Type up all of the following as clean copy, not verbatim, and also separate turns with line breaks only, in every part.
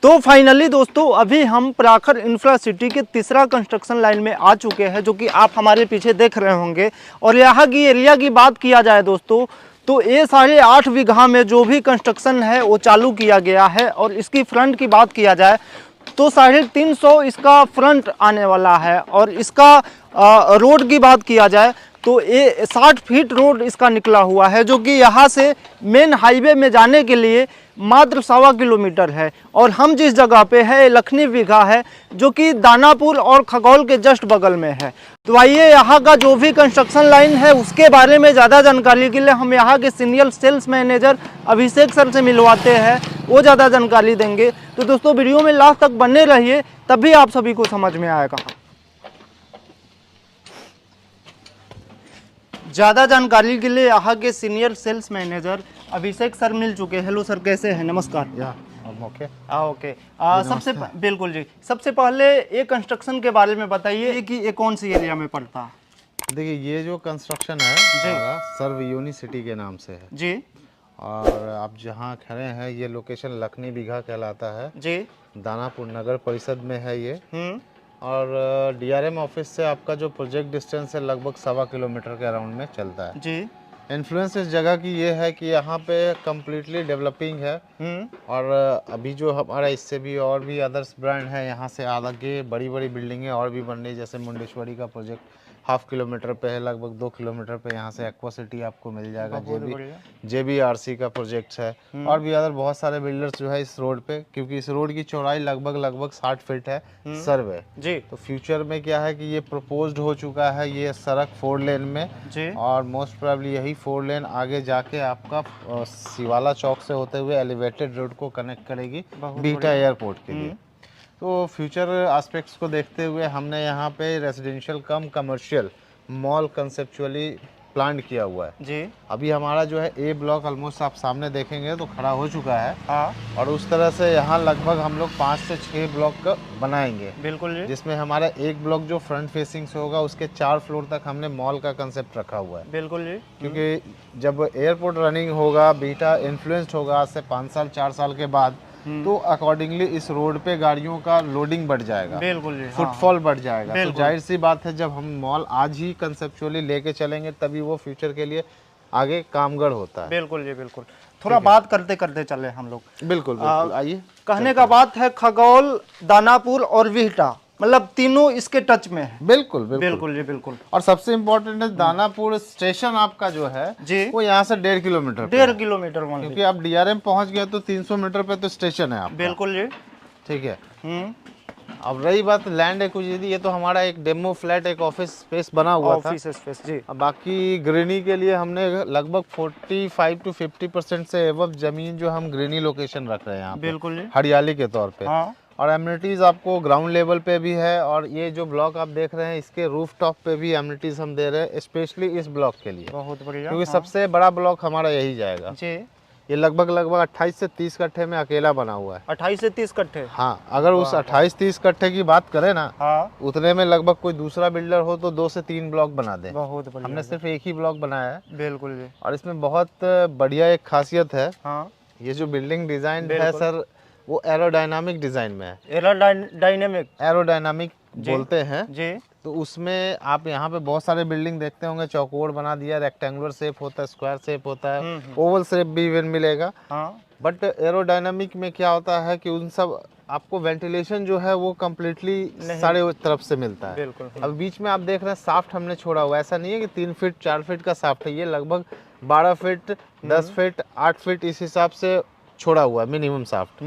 तो फाइनली दोस्तों अभी हम प्रखर इंफ्रासिटी के तीसरा कंस्ट्रक्शन लाइन में आ चुके हैं, जो कि आप हमारे पीछे देख रहे होंगे। और यहाँ की एरिया की बात किया जाए दोस्तों, तो ये 8.5 बीघा में जो भी कंस्ट्रक्शन है वो चालू किया गया है। और इसकी फ्रंट की बात किया जाए तो 350 इसका फ्रंट आने वाला है। और इसका रोड की बात किया जाए तो ये 60 फीट रोड इसका निकला हुआ है, जो कि यहाँ से मेन हाईवे में जाने के लिए मात्र 1.25 किलोमीटर है। और हम जिस जगह पे है लखनी बीघा है, जो कि दानापुर और खगौल के जस्ट बगल में है। तो आइए यहाँ का जो भी कंस्ट्रक्शन लाइन है उसके बारे में ज़्यादा जानकारी के लिए हम यहाँ के सीनियर सेल्स मैनेजर अभिषेक सर से मिलवाते हैं, वो ज़्यादा जानकारी देंगे। तो दोस्तों वीडियो में लास्ट तक बने रहिए, तभी आप सभी को समझ में आएगा। ज़्यादा जानकारी के लिए यहाँ के सीनियर सेल्स मैनेजर अभिषेक सर मिल चुके हैं। हेलो सर, कैसे हैं? नमस्कार।
Okay
okay. बिल्कुल जी, सबसे पहले ये कंस्ट्रक्शन के बारे में बताइए कि ये कौन सी एरिया में पड़ता है।
देखिए, ये जो कंस्ट्रक्शन है हमारा सर्व यूनिसिटी के नाम से है
जी।
और आप जहाँ खड़े हैं ये लोकेशन लखनी बीघा कहलाता है
जी।
दानापुर नगर परिषद में है ये। और डीआरएम ऑफिस से आपका जो प्रोजेक्ट डिस्टेंस है लगभग 1.25 किलोमीटर के अराउंड में चलता है
जी।
इन्फ्लुएंस इस जगह की ये है कि यहाँ पे कम्प्लीटली डेवलपिंग है। और अभी जो हमारा इससे भी और भी अदर्स ब्रांड है, यहाँ से आगे बड़ी बड़ी बिल्डिंगें और भी बन रही, जैसे मुंडेश्वरी का प्रोजेक्ट 1/2 किलोमीटर पे है, लगभग 2 किलोमीटर पे यहाँ से एक्वा सिटी आपको मिल जाएगा। JBRC का प्रोजेक्ट है और भी अदर बहुत सारे बिल्डर्स जो है इस रोड पे, क्योंकि इस रोड की चौड़ाई लगभग 60 फीट है सर्वे जी। तो फ्यूचर में क्या है कि ये प्रपोज्ड हो चुका है ये सड़क 4 लेन में जी। और मोस्ट प्रोबेबली यही 4 लेन आगे जाके आपका शिवाला चौक से होते हुए एलिवेटेड रोड को कनेक्ट करेगी बीटा एयरपोर्ट के लिए। तो फ्यूचर एस्पेक्ट्स को देखते हुए हमने यहाँ पे रेजिडेंशियल कम कमर्शियल मॉल कंसेप्चुअली प्लान किया हुआ है जी। अभी हमारा जो है ए ब्लॉक ऑलमोस्ट आप सामने देखेंगे तो खड़ा हो चुका है और उस तरह से यहाँ लगभग हम लोग 5 से 6 ब्लॉक बनाएंगे। बिल्कुल जी। जिसमें हमारा एक ब्लॉक जो फ्रंट फेसिंग से होगा उसके 4 फ्लोर तक हमने मॉल का कंसेप्ट रखा हुआ है। बिल्कुल जी। क्योंकि जब एयरपोर्ट रनिंग होगा, बीटा इन्फ्लुएंस्ड होगा आज से 5 साल 4 साल के बाद, तो अकॉर्डिंगली इस रोड पे गाड़ियों का लोडिंग बढ़ जाएगा। बिल्कुल जी। फुटफॉल बढ़ जाएगा। तो जाहिर सी बात है जब हम मॉल आज ही कंसेप्चुअली लेके चलेंगे तभी वो फ्यूचर के लिए आगे कामगर होता है। बिल्कुल जी, बिल्कुल।
थोड़ा बात करते करते चले हम लोग।
बिल्कुल आइए।
कहने का बात है खगौल, दानापुर और विहटा, मतलब तीनों इसके टच में है।
बिल्कुल
बिल्कुल जी, बिल्कुल।
और सबसे इम्पोर्टेंट है दानापुर स्टेशन आपका जो है जी, वो यहाँ से 1.5 किलोमीटर,
1.5 किलोमीटर,
क्योंकि आप डीआरएम पहुँच गया तो 300 मीटर पे तो स्टेशन है आपका।
बिल्कुल जी। ठीक
है। अब रही बात लैंड एक्विजिशन, ये तो हमारा एक डेमो फ्लैट, एक ऑफिस स्पेस बना हुआ था।
ऑफिस स्पेस जी।
बाकी ग्रीनी के लिए हमने लगभग 45 to 50% से एवं जमीन जो हम ग्रीनी लोकेशन रख रहे हैं यहाँ। बिल्कुल जी। हरियाली के तौर पे। और एमिनिटीज आपको ग्राउंड लेवल पे भी है और ये जो ब्लॉक आप देख रहे हैं इसके रूफ टॉप पे भी एमिनिटीज हम दे रहे हैं स्पेशली इस ब्लॉक के लिए। बहुत बढ़िया। क्योंकि सबसे बड़ा ब्लॉक हमारा यही जाएगा जी। ये लगभग 28 से 30 कट्ठे में अकेला बना हुआ है।
28 से 30 कट्ठे।
हाँ, अगर उस 28-30 कट्ठे की बात करें ना, उतने में लगभग कोई दूसरा बिल्डर हो तो 2 से 3 ब्लॉक बना दे। बहुत बढ़िया। हमने सिर्फ एक ही ब्लॉक बनाया है। बिल्कुल जी। और इसमें बहुत बढ़िया एक खासियत है, ये जो बिल्डिंग डिजाइन है सर वो एरोडायनामिक डिजाइन में है। एरोडायनामिक बोलते हैं जी। तो उसमें आप यहाँ पे बहुत सारे बिल्डिंग देखते होंगे, चौकोर बना दिया, रेक्टेंगुलर शेप होता है, स्क्वायर शेप होता है, ओवल शेप भी इवन मिलेगा। बट एरोडायनामिक में क्या होता है कि उन सब आपको वेंटिलेशन जो है वो कम्प्लीटली सारे तरफ से मिलता है। बिल्कुल। अब बीच में आप देख रहे हैं साफ्ट हमने छोड़ा हुआ, ऐसा नहीं है कि 3 फीट 4 फीट का साफ्ट है, ये लगभग 12 फीट 10 फीट 8 फीट इस हिसाब से छोड़ा हुआ है मिनिमम साफ्ट।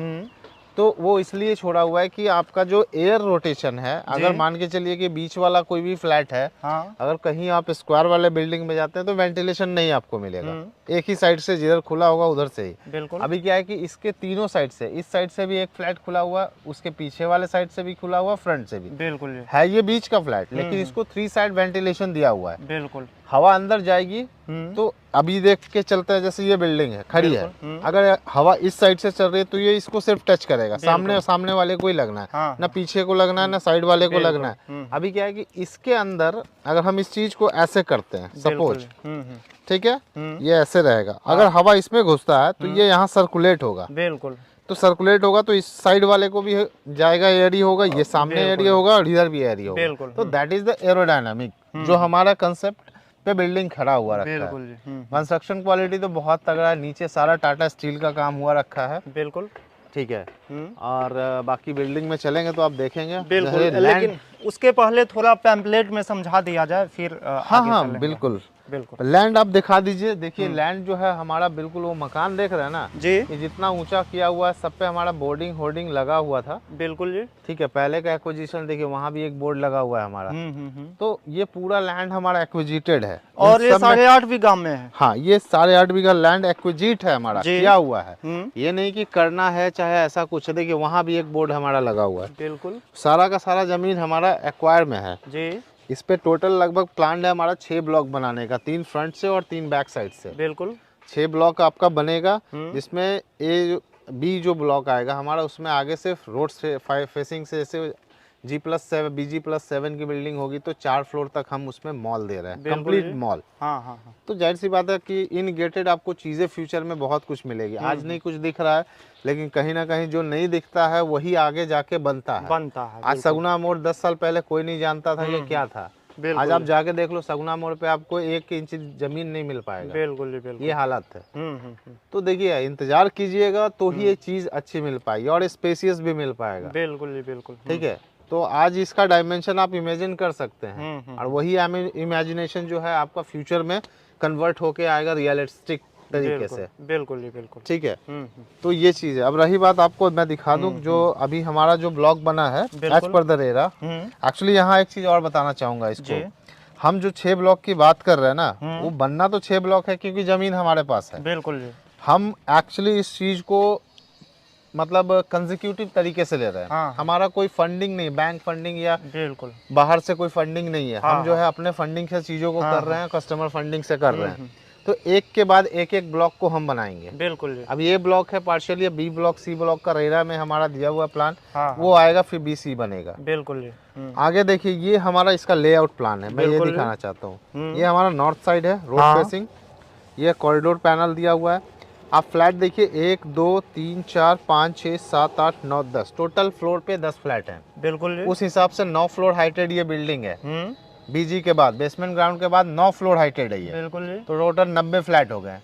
तो वो इसलिए छोड़ा हुआ है कि आपका जो एयर रोटेशन है, अगर मान के चलिए कि बीच वाला कोई भी फ्लैट है, अगर कहीं आप स्क्वायर वाले बिल्डिंग में जाते हैं तो वेंटिलेशन नहीं आपको मिलेगा, एक ही साइड से जिधर खुला होगा उधर से ही। बिल्कुल। अभी क्या है कि इसके तीनों साइड से, इस साइड से भी एक फ्लैट खुला हुआ, उसके पीछे वाले साइड से भी खुला हुआ, फ्रंट से भी। बिल्कुल है ये बीच का फ्लैट, लेकिन इसको 3 साइड वेंटिलेशन दिया हुआ है। बिल्कुल। हवा अंदर जाएगी तो अभी देख के चलते हैं, जैसे ये बिल्डिंग है खड़ी है, अगर हवा इस साइड से चल रही है तो ये इसको सिर्फ टच करेगा, सामने वाले को ही लगना है, ना पीछे को लगना है ना साइड वाले को लगना है। अभी क्या है कि इसके अंदर अगर हम इस चीज को ऐसे करते हैं सपोज, ठीक है, ये ऐसे रहेगा, अगर हवा इसमें घुसता है तो ये यहाँ सर्कुलेट होगा। बिल्कुल। तो सर्कुलेट होगा तो इस साइड वाले को भी जाएगा, एयरी होगा, ये सामने एयरी होगा और इधर भी एयरी होगा। तो दैट इज द एरोडायनामिक जो हमारा कंसेप्ट पे बिल्डिंग खड़ा हुआ रखा है। कंस्ट्रक्शन क्वालिटी तो बहुत तगड़ा है, नीचे सारा टाटा स्टील का काम हुआ रखा है।
बिल्कुल
ठीक है। और बाकी बिल्डिंग में चलेंगे तो आप देखेंगे।
बिल्कुल, लेकिन उसके पहले थोड़ा पैम्पलेट में समझा दिया जाए फिर
हाँ बिल्कुल
बिल्कुल।
लैंड आप दिखा दीजिए। देखिए लैंड जो है हमारा बिल्कुल, वो मकान देख रहे हैं ना
जी,
ये जितना ऊंचा किया हुआ है सब पे हमारा बोर्डिंग होर्डिंग लगा हुआ था।
बिल्कुल जी।
ठीक है, पहले का एक्विजिशन देखिए वहाँ भी एक बोर्ड लगा हुआ है हमारा। तो ये पूरा लैंड हमारा एक्विजिटेड है
और ये 8.5 बीघा में है।
हाँ, ये 8.5 बीघा लैंड एक्विजिट है हमारा, किया हुआ है। ये नहीं कि करना है चाहे ऐसा कुछ। देखिए वहाँ भी एक बोर्ड हमारा लगा हुआ है।
बिल्कुल,
सारा का सारा जमीन हमारा एक्वायर में है
जी।
इस पे टोटल लगभग प्लान है हमारा 6 ब्लॉक बनाने का, 3 फ्रंट से और 3 बैक साइड से।
बिल्कुल
6 ब्लॉक आपका बनेगा, जिसमें ए बी जो ब्लॉक आएगा हमारा उसमें आगे से रोड से फेसिंग से ऐसे G+7 BG+7 की बिल्डिंग होगी तो 4 फ्लोर तक हम उसमें मॉल दे रहे हैं, कंप्लीट मॉल।
हाँ।
तो जाहिर सी बात है कि इन गेटेड आपको चीज़ें फ्यूचर में बहुत कुछ मिलेगी। आज नहीं कुछ दिख रहा है, लेकिन कहीं ना कहीं जो नहीं दिखता है वही आगे जाके बनता है। आज सगुना मोड़ 10 साल पहले कोई नहीं जानता था ये क्या था। आज आप जाके देख लो सगुना मोड़ पे आपको 1 इंच जमीन नहीं मिल पाएगा। बिल्कुल, ये हालत है। तो देखिए इंतजार कीजिएगा तो ही ये चीज अच्छी मिल पाएगी और स्पेसियस भी मिल पाएगा। बिल्कुल। ठीक है, तो आज इसका डायमेंशन आप इमेजिन कर सकते हैं और वही इमेजिनेशन जो है आपका फ्यूचर में कन्वर्ट होके आएगा रियलिस्टिक तरीके से। बिल्कुल। ठीक है, तो ये चीज है। अब रही बात, आपको मैं दिखा दूं जो अभी हमारा जो ब्लॉक बना है as per the RERA. Actually यहाँ एक चीज और बताना चाहूंगा इसको। हम जो 6 ब्लॉक की बात कर रहे हैं ना, वो बनना तो 6 ब्लॉक है क्योंकि जमीन हमारे पास है। बिल्कुल, हम एक्चुअली इस चीज को मतलब कंसेक्यूटिव तरीके से ले रहे हैं। हमारा कोई फंडिंग नहीं, बैंक फंडिंग या बिल्कुल बाहर से कोई फंडिंग नहीं है। हम जो है अपने फंडिंग से चीजों को कर रहे हैं, कस्टमर फंडिंग से कर रहे हैं। तो एक के बाद एक ब्लॉक को हम बनाएंगे। बिल्कुल, अब ये ब्लॉक है partially, B block C block का रेरा में हमारा दिया हुआ प्लान वो आएगा, फिर BC बनेगा। बिल्कुल, आगे देखिए ये हमारा इसका लेआउट प्लान है, मैं ये दिखाना चाहता हूँ। ये हमारा नॉर्थ साइड है, रोड फेसिंग। ये कॉरिडोर पैनल दिया हुआ है। आप फ्लैट देखिए 1 2 3 4 5 6 7 8 9 10 टोटल फ्लोर पे 10 फ्लैट हैं। बिल्कुल, उस हिसाब से 9 फ्लोर हाइटेड ये बिल्डिंग है। BG के बाद बेसमेंट ग्राउंड के बाद 9 फ्लोर हाइटेड है ये। बिल्कुल, तो टोटल 90 फ्लैट हो गए।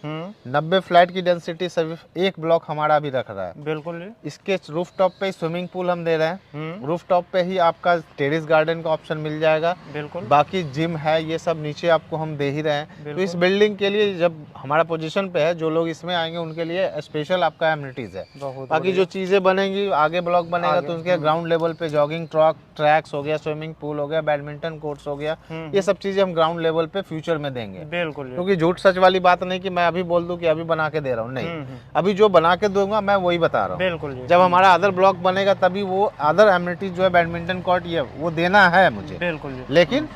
90 फ्लैट की डेंसिटी सिर्फ एक ब्लॉक हमारा अभी रख रहा है। बिल्कुल, इसके रूफ टॉप पे स्विमिंग पूल हम दे रहे हैं। रूफ टॉप पे ही आपका टेरेस गार्डन का ऑप्शन मिल जाएगा। बिल्कुल, बाकी जिम है, ये सब नीचे आपको हम दे ही रहे हैं। तो इस बिल्डिंग के लिए जब हमारा पोजीशन पे है, जो लोग इसमें आएंगे उनके लिए स्पेशल आपका एम्यूनिटीज है। बाकी जो चीजें बनेंगी आगे ब्लॉक बनेगा तो उसके ग्राउंड लेवल पे जॉगिंग ट्रैक्स हो गया, स्विमिंग पूल हो गया, बैडमिंटन कोर्ट्स हो गया, ये सब चीजें हम ग्राउंड लेवल पे फ्यूचर में देंगे। बिल्कुल, क्योंकि झूठ सच वाली बात नहीं कि मैं अभी बोल दूं कि अभी बना के दे रहा हूँ, नहीं। अभी जो बना के दूंगा मैं वही बता रहा हूँ। बिल्कुल, जब हमारा अदर ब्लॉक बनेगा तभी वो अदर एमिनिटीज जो है बैडमिंटन कोर्ट ये वो देना है मुझे। बिल्कुल, लेकिन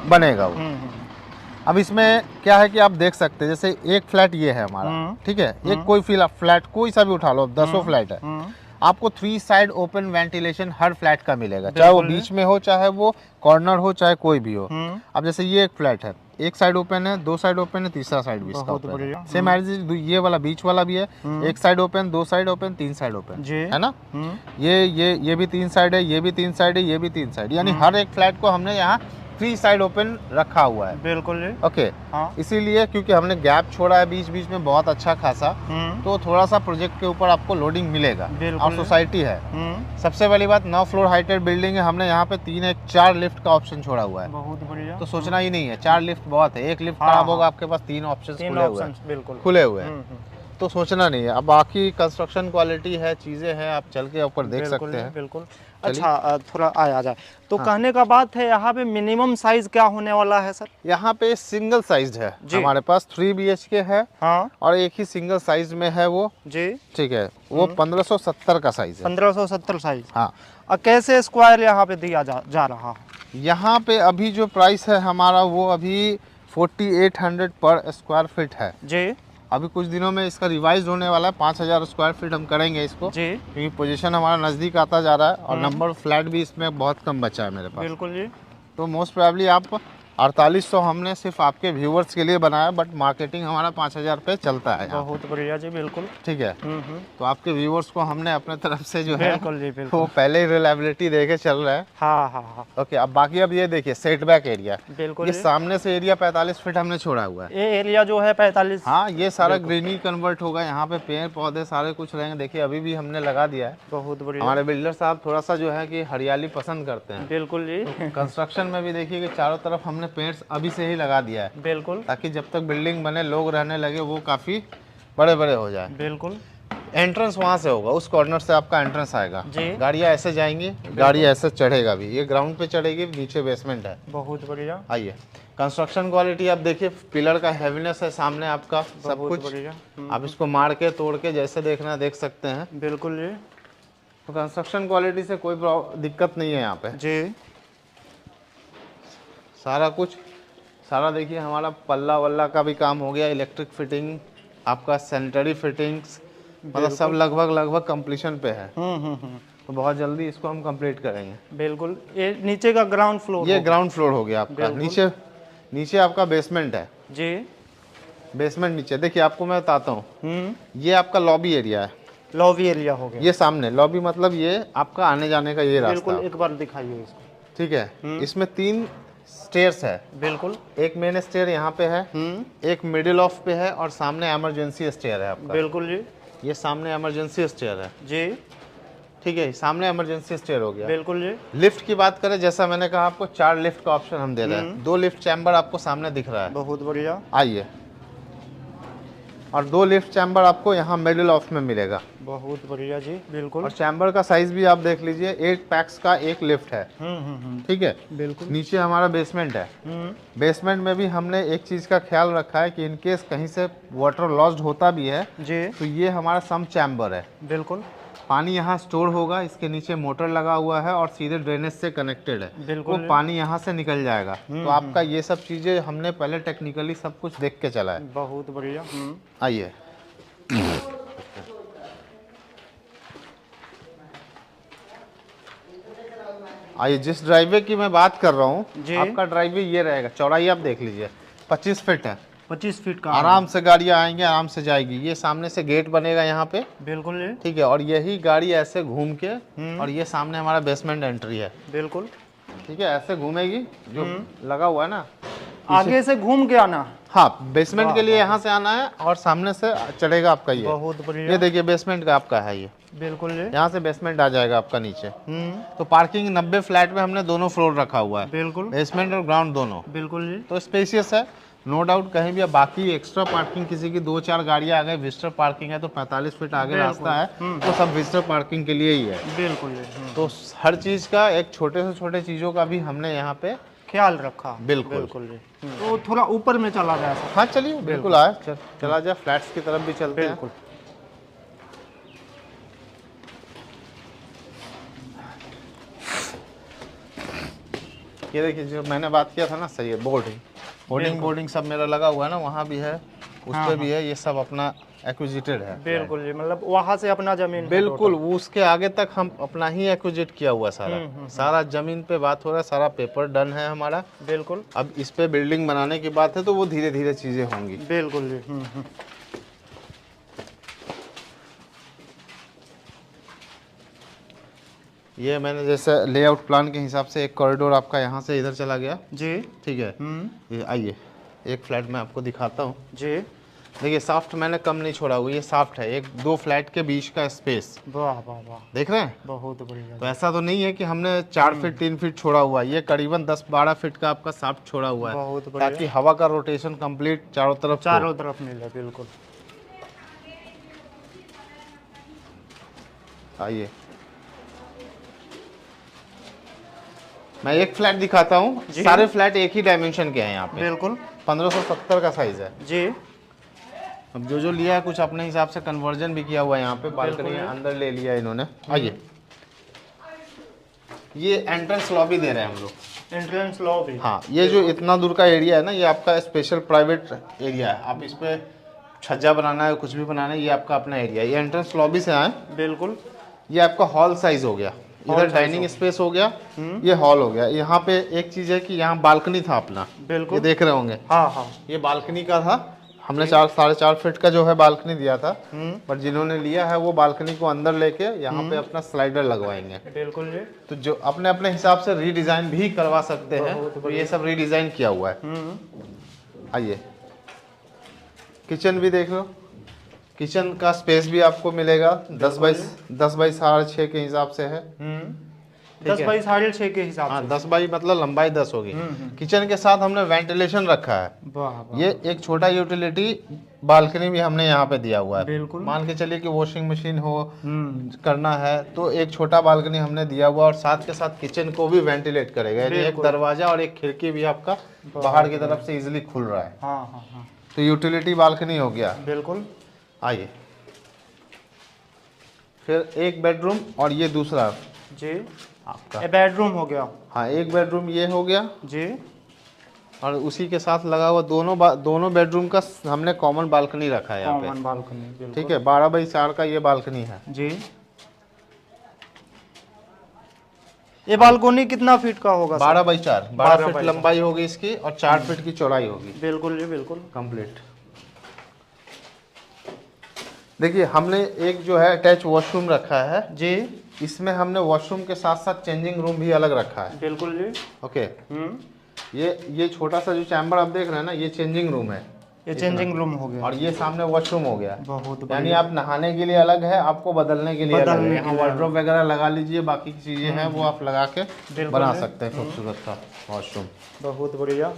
बनेगा वो। अब इसमें क्या है कि आप देख सकते हैं, जैसे एक फ्लैट ये है हमारा, ठीक है, एक कोई फ्लैट कोई सा भी उठा लो, 10 फ्लैट है, आपको 3 साइड ओपन वेंटिलेशन हर फ्लैट का मिलेगा, चाहे वो बीच में हो, चाहे वो कॉर्नर हो, चाहे कोई भी हो। अब जैसे ये एक फ्लैट है, एक साइड ओपन है, 2 साइड ओपन है, तीसरा साइड भी इसका ओपन है। सेम एज ये वाला बीच वाला भी है, एक side open, 2 side open, 3 side open है ना। ये भी 3 साइड है, ये भी 3 साइड है, ये भी 3 साइड, यानी हर एक फ्लैट को हमने यहाँ 3 साइड ओपन रखा हुआ है। बिल्कुल, ओके। इसीलिए क्योंकि हमने गैप छोड़ा है बीच बीच में बहुत अच्छा खासा, तो थोड़ा सा प्रोजेक्ट के ऊपर आपको लोडिंग मिलेगा। और सोसाइटी है, सबसे पहली बात 9 फ्लोर हाइटेड बिल्डिंग है, हमने यहाँ पे 4 लिफ्ट का ऑप्शन छोड़ा हुआ है। बहुत बढ़िया, तो सोचना ही नहीं है, 4 लिफ्ट बहुत है। एक लिफ्ट खराब होगा आपके पास 3 ऑप्शन खुले हुए हैं, तो सोचना नहीं है। अब बाकी कंस्ट्रक्शन क्वालिटी है, चीजें हैं, आप चल के ऊपर देख सकते हैं। बिल्कुल।
अच्छा, थोड़ा आ जाए तो कहने का बात है, यहाँ पे मिनिमम साइज क्या होने वाला है सर?
यहाँ पे सिंगल साइज है हमारे पास, 3 BHK है। हाँ। और एक ही सिंगल साइज में है वो जी, ठीक है, वो 1570 का साइज है। 1570 साइज। हाँ।
और कैसे स्क्वायर यहाँ पे दिया जा रहा है?
यहाँ पे अभी जो प्राइस है हमारा वो अभी 4800 पर स्क्वायर फीट है जी। अभी कुछ दिनों में इसका रिवाइज होने वाला है, 5000 स्क्वायर फीट हम करेंगे इसको जी, क्योंकि पोजीशन हमारा नज़दीक आता जा रहा है और नंबर फ्लैट भी इसमें बहुत कम बचा है मेरे पास। बिल्कुल जी। तो मोस्ट प्रोबेबली आप 4800 हमने सिर्फ आपके व्यूवर्स के लिए बनाया, बट मार्केटिंग हमारा 5000 पे चलता है यहाँ।
बहुत बढ़िया जी, बिल्कुल।
ठीक है, तो आपके व्यूवर्स को हमने अपने तरफ से जो है
बिल्कुल जी, बिल्कुल।
वो पहले ही रिलायबिलिटी देके चल रहा है।
हाँ हाँ हाँ।
ओके, अब बाकी अब ये देखिए सेटबैक एरिया,
बिल्कुल
ये
जी।
सामने से एरिया 45 फीट हमने छोड़ा हुआ है।
ये एरिया जो है 45।
हाँ, ये सारा ग्रीनरी कन्वर्ट होगा, यहाँ पे पेड़ पौधे सारे कुछ रहेंगे। देखिए अभी भी हमने लगा दिया है।
बहुत बढ़िया।
हमारे बिल्डर साहब थोड़ा सा जो है कि हरियाली पसंद करते हैं।
बिल्कुल जी।
कंस्ट्रक्शन में भी देखिए कि चारों तरफ हमने पेड़ अभी से ही लगा दिया है,
बिल्कुल,
ताकि जब तक बिल्डिंग बने लोग रहने लगे वो काफी बड़े बड़े हो जाए।
बिल्कुल।
एंट्रेंस वहाँ से होगा, उस कॉर्नर से आपका एंट्रेंस आएगा
जी।
गाड़ियाँ ऐसे जाएंगी, गाड़ी ऐसे चढ़ेगा भी, ये ग्राउंड पे चढ़ेगी, नीचे बेसमेंट है।
बहुत बढ़िया।
आइए, कंस्ट्रक्शन क्वालिटी आप देखिए, पिलर का हैवीनेस है सामने आपका, सब
बहुत
कुछ
बढ़िया।
आप इसको मार के तोड़ के जैसे देखना देख सकते हैं।
बिल्कुल जी।
तो कंस्ट्रक्शन क्वालिटी से कोई दिक्कत नहीं है यहाँ पे
जी।
सारा कुछ, सारा देखिए हमारा पल्ला वल्ला का भी काम हो गया, इलेक्ट्रिक फिटिंग, आपका सैनिटरी फिटिंग्स, मतलब सब लगभग कंप्लीशन पे है। तो बहुत जल्दी इसको हम कंप्लीट करेंगे।
बिल्कुल। ये नीचे का ग्राउंड फ्लोर,
ये ग्राउंड फ्लोर हो गया आपका। नीचे आपका बेसमेंट है
जी।
बेसमेंट नीचे देखिए, आपको मैं बताता हूँ, ये आपका लॉबी एरिया है,
लॉबी एरिया हो गया।
ये सामने लॉबी, मतलब ये आपका आने जाने का ये रास्ता।
बिल्कुल, एक बार दिखाइए इसको।
ठीक है, इसमें 3 स्टेयर्स है।
बिल्कुल।
एक मेन स्टेयर यहाँ पे है, एक मिडिल ऑफ पे है, और सामने इमरजेंसी स्टेयर है आपका।
बिल्कुल जी।
ये सामने इमरजेंसी स्टेयर है।
जी।
ठीक है, सामने इमरजेंसी स्टेयर हो गया।
बिल्कुल जी।
लिफ्ट की बात करें, जैसा मैंने कहा आपको 4 लिफ्ट का ऑप्शन हम दे रहे हैं। 2 लिफ्ट चैम्बर आपको सामने दिख रहा है।
बहुत बढ़िया।
आइए, और 2 लिफ्ट चैम्बर आपको यहाँ मिडिल ऑफ में मिलेगा।
बहुत बढ़िया जी, बिल्कुल।
और चैम्बर का साइज भी आप देख लीजिए, 8 पैक्स का एक लिफ्ट है। ठीक है,
बिल्कुल।
नीचे हमारा बेसमेंट है। बेसमेंट में भी हमने एक चीज का ख्याल रखा है कि इनकेस कहीं से वाटर लॉस्ड होता भी है
जी,
तो ये हमारा सम चैम्बर है।
बिल्कुल।
पानी यहाँ स्टोर होगा, इसके नीचे मोटर लगा हुआ है और सीधे ड्रेनेज से कनेक्टेड है।
बिल्कुल।
वो पानी यहाँ से निकल जाएगा। तो आपका ये सब चीजें हमने पहले टेक्निकली सब कुछ देख के चला है।
बहुत बढ़िया।
आइए, आइए, जिस ड्राइवे की मैं बात कर रहा हूँ, आपका ड्राइवे ये रहेगा, चौड़ाई आप देख लीजिए 25 फीट है।
25 फीट का
आराम से गाड़ियाँ आएंगे, आराम से जाएगी। ये सामने से गेट बनेगा यहाँ पे।
बिल्कुल जी।
ठीक है, और यही गाड़ी ऐसे घूम के, और ये सामने हमारा बेसमेंट एंट्री है।
बिल्कुल।
ठीक है, ऐसे घूमेगी, जो लगा हुआ है ना,
आगे से घूम के आना।
हाँ, बेसमेंट के लिए यहाँ से आना है और सामने से चढ़ेगा आपका ये।
बहुत बढ़िया।
ये देखिए बेसमेंट का आपका है ये।
बिल्कुल जी।
यहाँ से बेसमेंट आ जाएगा आपका नीचे। तो पार्किंग 90 फ्लैट में हमने दोनों फ्लोर रखा हुआ है।
बिल्कुल।
बेसमेंट और ग्राउंड दोनों।
बिल्कुल जी।
तो स्पेसियस है, नो डाउट। कहीं भी बाकी एक्स्ट्रा पार्किंग किसी की 2-4 गाड़ियाँ आ गए, विजिटर पार्किंग है तो 45 फीट आगे रास्ता है, तो सब विजिटर पार्किंग के लिए ही है।
बिल्कुल जी।
तो हर चीज़ का, एक छोटे से छोटे चीज़ों का भी हमने यहाँ पे
ख्याल रखा।
बिल्कुल।
बिल्कुल जी। तो थोड़ा ऊपर में चला गया था।
हाँ चलिए, बिल्कुल आए, चला जाए, फ्लैट्स की तरफ भी चलते हैं।
बिल्कुल।
ये देखिए, जो मैंने बात किया था ना, सही है। बोर्डिंग सब मेरा लगा हुआ है ना, वहाँ भी है, उस पे भी है, ये सब अपना एक्विजिटेड है।
बिल्कुल जी, मतलब वहाँ से अपना जमीन।
बिल्कुल, उसके आगे तक हम अपना ही एक्विजिट किया हुआ सारा जमीन पे बात हो रहा है, सारा पेपर डन है हमारा।
बिल्कुल।
अब इस पे बिल्डिंग बनाने की बात है तो वो धीरे धीरे चीजें होंगी।
बिल्कुल जी।
ये मैंने जैसे लेआउट प्लान के हिसाब से एक कॉरिडोर आपका यहाँ से इधर चला गया
जी।
ठीक है। ये आइए, एक फ्लैट में आपको दिखाता हूँ
जी।
देखिए, साफ्ट मैंने कम नहीं छोड़ा हुआ, ये साफ्ट है। 1-2 फ्लैट के बीच का स्पेस,
वाह वाह वाह,
देख रहे हैं?
बहुत बढ़िया।
तो ऐसा तो नहीं है कि हमने 4 फीट 3 फीट छोड़ा हुआ है, ये करीबन 10-12 फीट का आपका साफ्ट छोड़ा हुआ है,
बहुत बढ़िया,
ताकि हवा का रोटेशन कंप्लीट चारों तरफ
मिले। बिल्कुल।
आइए, मैं एक फ्लैट दिखाता हूँ। सारे फ्लैट एक ही डायमेंशन के हैं यहाँ पे।
बिल्कुल।
1570 का साइज है
जी।
अब जो लिया है कुछ अपने हिसाब से कन्वर्जन भी किया हुआ है, यहाँ पे बालकनी अंदर ले लिया इन्होंने। आइए, ये एंट्रेंस लॉबी दे रहे हैं हम लोग।
एंट्रेंस लॉबी,
हाँ। ये जो इतना दूर का एरिया है ना, ये आपका स्पेशल प्राइवेट एरिया है। आप इस पे छज्जा बनाना है, कुछ भी बनाना है, ये आपका अपना एरिया है। ये एंट्रेंस लॉबी से आए।
बिल्कुल।
ये आपका हॉल साइज हो गया। इधर डाइनिंग स्पेस हो गया, ये हॉल हो गया। यहाँ पे एक चीज है कि यहाँ बालकनी था अपना,
बिल्कुल
ये देख रहे होंगे।
हाँ हाँ,
ये बालकनी का था, हमने 4.5 फीट का जो है बालकनी दिया था, पर जिन्होंने लिया है वो बालकनी को अंदर लेके यहाँ पे अपना स्लाइडर लगवाएंगे।
बिल्कुल जी।
तो जो अपने अपने हिसाब से रीडिजाइन भी करवा सकते हैं, तो ये सब रीडिजाइन किया हुआ है। आइए किचन भी देख लो, किचन का स्पेस भी आपको मिलेगा 10 बाई 6.5 के हिसाब से है।
10 बाई 6.5 के हिसाब से।
10 बाई मतलब लंबाई 10 होगी। किचन के साथ हमने वेंटिलेशन रखा है।
वाह,
ये एक छोटा यूटिलिटी बालकनी भी हमने यहाँ पे दिया हुआ है।
बिल्कुल।
मान के चलिए कि वॉशिंग मशीन हो करना है तो एक छोटा बालकनी हमने दिया हुआ, और साथ के साथ किचन को भी वेंटिलेट करेगा। यानी एक दरवाजा और एक खिड़की भी आपका बाहर की तरफ से इजिली खुल रहा है।
हाँ हाँ हाँ,
तो यूटिलिटी बालकनी हो गया।
बिल्कुल।
आइए फिर एक बेडरूम, और ये दूसरा
जी
आपका
बेडरूम हो गया।
हाँ, एक बेडरूम ये हो गया
जी,
और उसी के साथ लगा हुआ दोनों बेडरूम का हमने कॉमन बालकनी रखा है यहाँ पे।
कॉमन बालकनी, बिल्कुल।
ठीक है, 12 बाई 4 का ये बालकनी है
जी। ये बालकोनी कितना फीट का होगा?
12 बाई 4, 12 फीट लंबाई होगी इसकी और 4 फीट की चौड़ाई होगी।
बिल्कुल जी, बिल्कुल
कंप्लीट। देखिए हमने एक जो है अटैच वॉशरूम रखा है
जी,
इसमें हमने वॉशरूम के साथ साथ चेंजिंग रूम भी अलग रखा है।
बिल्कुल जी।
ओके, ये छोटा सा जो चैम्बर आप देख रहे हैं ना, ये चेंजिंग रूम है।
ये चेंजिंग रूम हो गया,
और ये सामने वॉशरूम हो गया।
बहुत
यानी आप नहाने के लिए अलग है, आपको बदलने के लिए अलग है। यहाँ वार्डरोब वगैरह लगा लीजिए, बाकी की चीजें हैं वो आप लगा के बना सकते हैं खूबसूरत सा वॉशरूम।
बहुत बढ़िया।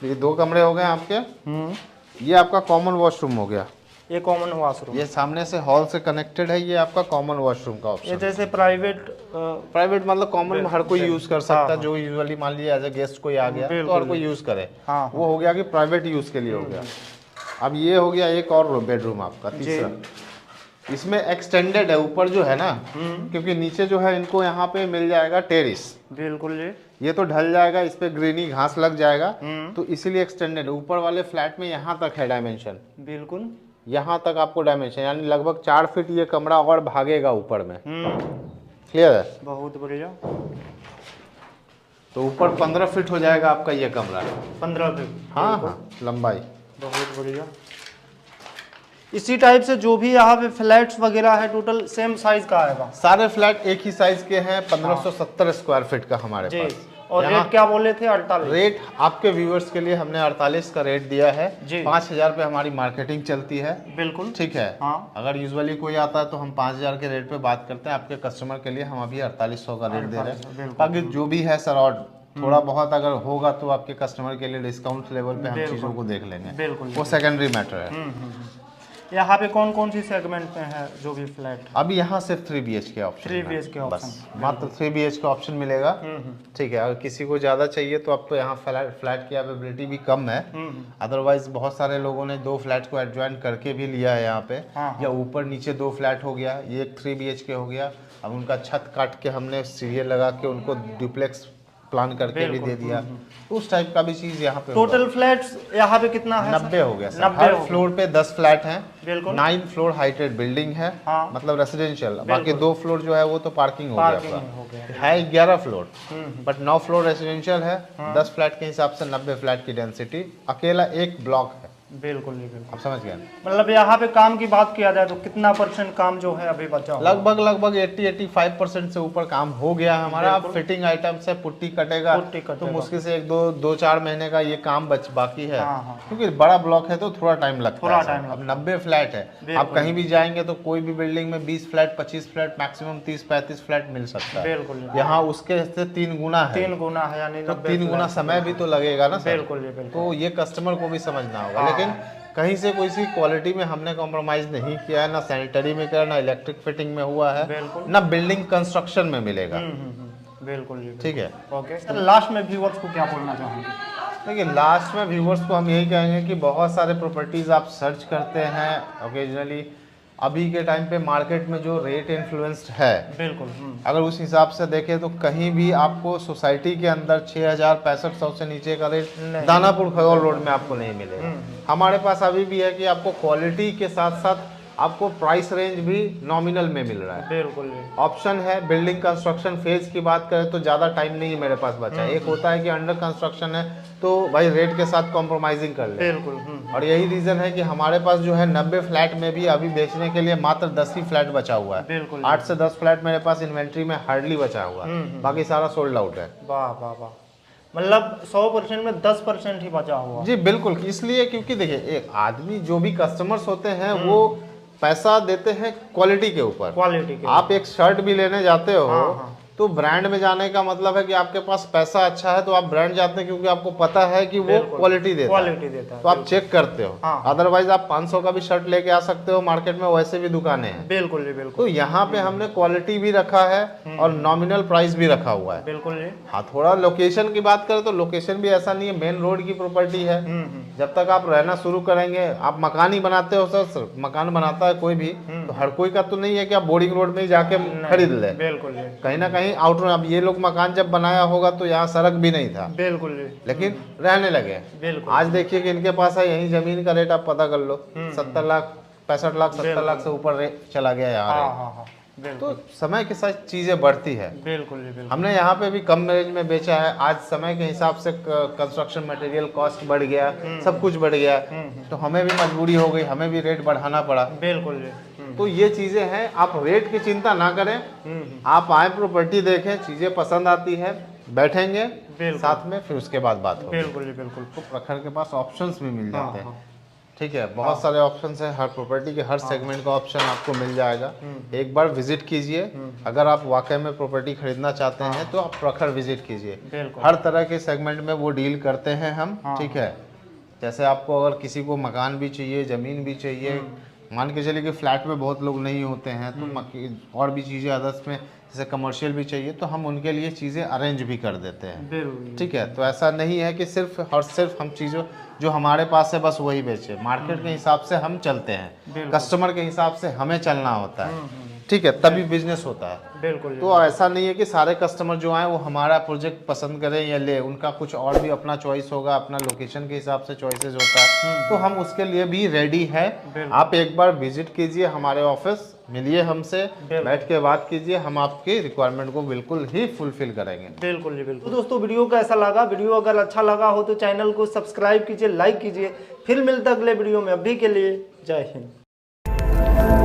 ये 2 कमरे हो गए आपके। ये आपका कॉमन वॉशरूम हो गया।
ये कॉमन वॉशरूम,
ये सामने से हॉल से कनेक्टेड है। ये आपका कॉमन वॉशरूम का ऑप्शन।
ये जैसे प्राइवेट
मतलब कॉमन हर कोई यूज कर सकता है। जो यूजुअली मान लीजिए एज ए गेस्ट कोई आ गया तो हर कोई यूज करे। वो हो गया कि प्राइवेट यूज के लिए हो गया। अब ये हो गया एक और बेडरूम आपका तीसरा। इसमें एक्सटेंडेड है ऊपर जो है ना, क्योंकि नीचे जो है इनको यहाँ पे मिल जाएगा टेरिस।
बिल्कुल जी।
ये तो ढल जाएगा, इस पे ग्रीनी घास लग जाएगा, तो इसीलिए एक्सटेंडेड। ऊपर वाले फ्लैट में यहाँ तक है डायमेंशन,
बिल्कुल
यहाँ तक आपको डायमेंशन, यानी लगभग 4 फीट ये कमरा और भागेगा ऊपर में। क्लियर है?
बहुत बढ़िया।
तो ऊपर 15 फीट हो जाएगा आपका ये कमरा।
15 फीट,
हाँ हाँ, लंबाई।
बहुत बढ़िया। इसी टाइप से जो भी यहाँ पे फ्लैट्स वगैरह है टोटल सेम साइज का आएगा?
सारे फ्लैट एक ही साइज के हैं। 1570 स्क्वायर फीट का हमारे पास।
और रेट क्या बोले थे? 48।
रेट आपके व्यूअर्स के लिए हमने 48 का रेट दिया है।
जी।
5000 पे हमारी मार्केटिंग चलती है।
बिल्कुल
ठीक है।
हाँ।
अगर यूजुअली कोई आता है तो हम 5000 के रेट पे बात करते हैं। आपके कस्टमर के लिए हम अभी 4800 का रेट दे रहे हैं। बाकी जो भी है सर, और थोड़ा बहुत अगर होगा तो आपके कस्टमर के लिए डिस्काउंट लेवल पे हम चीजों को देख लेंगे।
बिल्कुल,
वो सेकेंडरी मैटर है।
यहाँ पे कौन कौन सी सेगमेंट में है जो भी फ्लैट?
अभी यहाँ सिर्फ 3 BHK ऑप्शन,
3 BHK ऑप्शन,
बस मात्र 3 BHK ऑप्शन मिलेगा। ठीक है, अगर किसी को ज़्यादा चाहिए तो आपको यहाँ फ्लैट की अवेलेबिलिटी भी कम है। अदरवाइज बहुत सारे लोगों ने 2 फ्लैट को एडजॉइन करके भी लिया है यहाँ पे। या ऊपर नीचे 2 फ्लैट हो गया, ये एक 3 BHK हो गया। अब उनका छत काट के हमने सीढ़ियाँ लगा के उनको डुप्लेक्स प्लान करके भी दे दिया। उस टाइप का भी चीज यहाँ पे।
टोटल फ्लैट्स यहाँ पे कितना है?
90 हो गया सर। हर फ्लोर पे 10 फ्लैट हैं।
बिल्कुल।
9 फ्लोर हाइटेड बिल्डिंग है।
हाँ।
मतलब रेसिडेंशियल। बाकी 2 फ्लोर जो है वो तो पार्किंग हो गया आपका। है 11 फ्लोर, बट 9 फ्लोर रेसिडेंशियल है। 10 फ्लैट के हिसाब से 90 फ्लैट की डेंसिटी। अकेला एक ब्लॉक है।
बिल्कुल जी, बिल्कुल।
आप समझ गए?
मतलब यहाँ पे काम की बात किया जाए तो कितना % काम जो है अभी बचा?
लगभग 80-85% से ऊपर काम हो गया है हमारा। अब फिटिंग आइटम से पुट्टी कटेगा तो मुश्किल से 1-2-4 महीने का ये काम बाकी है। क्योंकि बड़ा ब्लॉक है तो थोड़ा टाइम लगता है। अब 90 फ्लैट है, आप कहीं भी जाएंगे तो कोई भी बिल्डिंग में 20 फ्लैट 25 फ्लैट मैक्सिमम 30-35 फ्लैट मिल सकता है।
बिल्कुल।
यहाँ उसके से 3 गुना है।
3 गुना है, यानी
तो 3 गुना समय भी तो लगेगा ना सर।
बिल्कुल।
तो ये कस्टमर को भी समझना होगा। लेकिन कहीं से कोई सी क्वालिटी में हमने कॉम्प्रोमाइज नहीं किया है, ना सैनिटरी में किया, ना इलेक्ट्रिक फिटिंग में हुआ है, ना बिल्डिंग कंस्ट्रक्शन में मिलेगा।
बिल्कुल जी,
ठीक है।
ओके सर, लास्ट में व्यूअर्स को क्या बोलना चाहेंगे?
देखिए लास्ट में व्यूअर्स को हम यही कहेंगे कि बहुत सारे प्रॉपर्टीज आप सर्च करते हैं ओकेजनली। अभी के टाइम पे मार्केट में जो रेट इन्फ्लुएंस्ड है, बिल्कुल, अगर उस हिसाब से देखें तो कहीं भी आपको सोसाइटी के अंदर 6065 से नीचे का रेट दानापुर खगौल रोड में आपको नहीं मिलेगा। हमारे पास अभी भी है कि आपको क्वालिटी के साथ साथ आपको प्राइस रेंज भी नॉमिनल में मिल रहा है।
बिल्कुल।
ऑप्शन है बिल्डिंग कंस्ट्रक्शन फेज की बात करें तो ज़्यादा टाइम नहीं है मेरे पास बचा है। एक होता है कि अंडर कंस्ट्रक्शन है तो भाई रेट के साथ कॉम्प्रोमाइजिंग कर ले।
बिल्कुल।
और यही रीज़न है कि हमारे पास जो है 90 फ्लैट में भी अभी बेचने के लिए मात्र 10 ही फ्लैट बचा हुआ है।
बिल्कुल।
8 से 10 फ्लैट मेरे पास इन्वेंट्री में हार्डली बचा हुआ है, बाकी सारा सोल्ड आउट है।
वाह वाह वाह, मतलब 100% में 10% ही बचा हुआ।
जी बिल्कुल, इसलिए क्योंकि देखिए एक आदमी जो भी कस्टमर्स होते हैं वो पैसा देते हैं क्वालिटी के ऊपर।
क्वालिटी के
आप एक शर्ट भी लेने जाते हो
हाँ।
तो ब्रांड में जाने का मतलब है कि आपके पास पैसा अच्छा है तो आप ब्रांड जाते हैं क्योंकि आपको पता है कि वो क्वालिटी देता है। तो आप चेक करते हो।
हाँ।
अदरवाइज आप 500 का भी शर्ट लेके आ सकते हो, मार्केट में वैसे भी दुकानें हैं।
बिल्कुल जी बिल्कुल।
तो यहाँ पे हमने क्वालिटी भी रखा है और नॉमिनल प्राइस भी रखा हुआ है।
बिल्कुल जी।
हाँ, थोड़ा लोकेशन की बात करें तो लोकेशन भी ऐसा नहीं है, मेन रोड की प्रॉपर्टी है। जब तक आप रहना शुरू करेंगे, आप मकान ही बनाते हो सर, मकान बनाता है कोई भी तो हर कोई का तो नहीं है कि आप बोर्डिंग रोड में ही जाके खरीद ले।
बिल्कुल जी।
कहीं ना कहीं आउटर, अब ये लोग मकान जब बनाया होगा तो यहाँ सड़क भी नहीं था।
बिल्कुल जी।
लेकिन रहने लगे।
बिल्कुल।
आज देखिए कि इनके पास है, यही जमीन का रेट आप पता कर लो, 70 लाख 65 लाख 70 लाख से ऊपर रेट चला गया यहाँ। तो समय के साथ चीजें बढ़ती है।
बिल्कुल जी बिल्कुल।
हमने यहाँ पे भी कम रेंज में बेचा है। आज समय के हिसाब से कंस्ट्रक्शन मटेरियल कॉस्ट बढ़ गया, सब कुछ बढ़ गया, तो हमें भी मजबूरी हो गई, हमें भी रेट बढ़ाना पड़ा।
बिल्कुल जी।
तो ये चीजें हैं, आप रेट की चिंता ना करें, आप आए प्रॉपर्टी देखें, चीजें पसंद आती है, बैठेंगे साथ में, फिर उसके बाद बात होगी।
बिल्कुल जी बिल्कुल।
तो प्रखर के पास ऑप्शंस भी मिल जाते हैं। ठीक है, बहुत सारे ऑप्शंस हैं, हर प्रॉपर्टी के हर सेगमेंट का ऑप्शन आपको मिल जाएगा। एक बार विजिट कीजिए, अगर आप वाकई में प्रॉपर्टी खरीदना चाहते हैं तो आप प्रखर विजिट कीजिए। हर तरह के सेगमेंट में वो डील करते हैं हम। ठीक है, जैसे आपको अगर किसी को मकान भी चाहिए, ज़मीन भी चाहिए, मान के चलिए कि फ्लैट में बहुत लोग नहीं होते हैं तो और भी चीज़ें अदर्स में जैसे कमर्शियल भी चाहिए तो हम उनके लिए चीज़ें अरेंज भी कर देते हैं। ठीक है, तो ऐसा नहीं है कि सिर्फ और सिर्फ हम चीज़ों जो हमारे पास है बस वही बेचे। मार्केट के हिसाब से हम चलते हैं, कस्टमर के हिसाब से हमें चलना होता है। ठीक है, तभी बिजनेस होता है।
बिल्कुल।
तो ऐसा नहीं है कि सारे कस्टमर जो आए वो हमारा प्रोजेक्ट पसंद करें या ले, उनका कुछ और भी अपना चॉइस होगा, अपना लोकेशन के हिसाब से चॉइसेस होता है। तो हम उसके लिए भी रेडी है। आप एक बार विजिट कीजिए हमारे ऑफिस, मिलिए हमसे, बैठ के बात कीजिए, हम आपकी रिक्वायरमेंट को बिल्कुल ही फुलफिल करेंगे।
बिल्कुल जी बिल्कुल। तो दोस्तों वीडियो कैसा लगा? वीडियो अगर अच्छा लगा हो तो चैनल को सब्सक्राइब कीजिए, लाइक कीजिए। फिर मिलता अगले वीडियो में, अभी के लिए जय हिंद।